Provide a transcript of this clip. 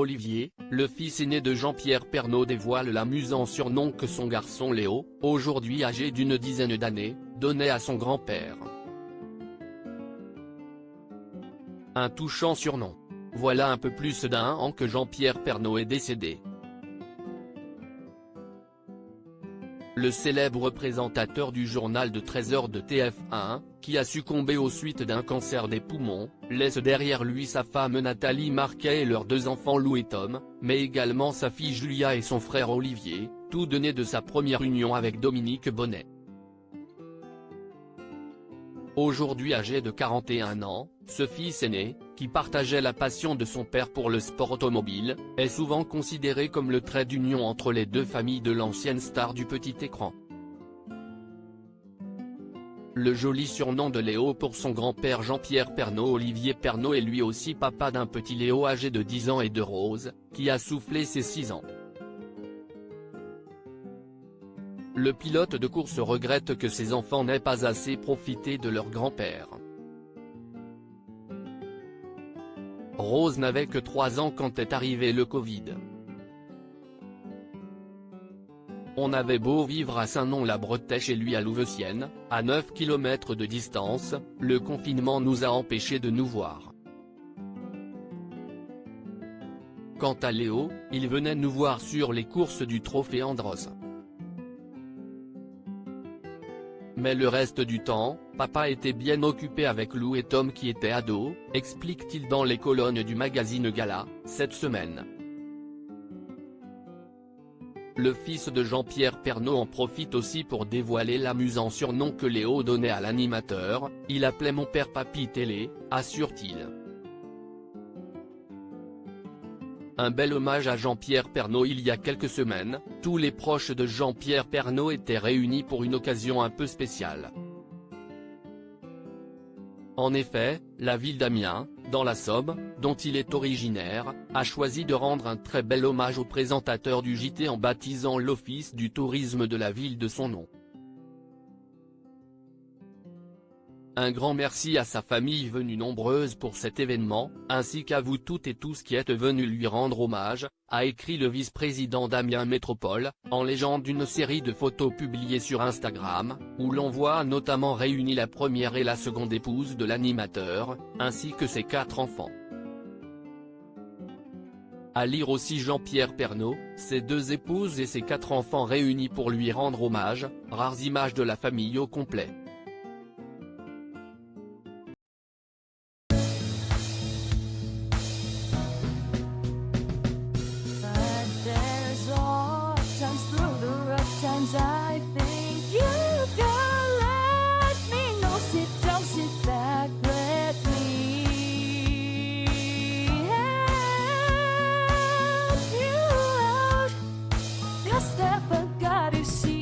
Olivier, le fils aîné de Jean-Pierre Pernaut dévoile l'amusant surnom que son garçon Léo, aujourd'hui âgé d'une dizaine d'années, donnait à son grand-père. Un touchant surnom. Voilà un peu plus d'un an que Jean-Pierre Pernaut est décédé. Le célèbre présentateur du journal de 13h de TF1, qui a succombé aux suites d'un cancer des poumons, laisse derrière lui sa femme Nathalie Marquet et leurs 2 enfants Lou et Tom, mais également sa fille Julia et son frère Olivier, tous deux nés de sa première union avec Dominique Bonnet. Aujourd'hui âgé de 41 ans, ce fils aîné, qui partageait la passion de son père pour le sport automobile, est souvent considéré comme le trait d'union entre les deux familles de l'ancienne star du petit écran. Le joli surnom de Léo pour son grand-père Jean-Pierre Pernaut. Olivier Pernaut est lui aussi papa d'un petit Léo âgé de 10 ans et de Rose, qui a soufflé ses 6 ans. Le pilote de course regrette que ses enfants n'aient pas assez profité de leur grand-père. Rose n'avait que 3 ans quand est arrivé le Covid. On avait beau vivre à Saint-Nom-la-Bretèche et lui à Louveciennes, à 9 km de distance, le confinement nous a empêchés de nous voir. Quant à Léo, il venait nous voir sur les courses du Trophée Andros. Mais le reste du temps, papa était bien occupé avec Lou et Tom qui étaient ados, explique-t-il dans les colonnes du magazine Gala, cette semaine. Le fils de Jean-Pierre Pernaut en profite aussi pour dévoiler l'amusant surnom que Léo donnait à l'animateur, il appelait mon père Papy Télé, assure-t-il. Un bel hommage à Jean-Pierre Pernaut. Il y a quelques semaines, tous les proches de Jean-Pierre Pernaut étaient réunis pour une occasion un peu spéciale. En effet, la ville d'Amiens, dans la Somme, dont il est originaire, a choisi de rendre un très bel hommage au présentateur du JT en baptisant l'office du tourisme de la ville de son nom. Un grand merci à sa famille venue nombreuse pour cet événement, ainsi qu'à vous toutes et tous qui êtes venus lui rendre hommage, a écrit le vice-président d'Amiens Métropole, en légende d'une série de photos publiées sur Instagram, où l'on voit notamment réunis la première et la seconde épouse de l'animateur, ainsi que ses 4 enfants. À lire aussi Jean-Pierre Pernaut, ses 2 épouses et ses 4 enfants réunis pour lui rendre hommage, rares images de la famille au complet. I think you can let me know. Sit down, sit back, let me help you out. Just step, I got to see.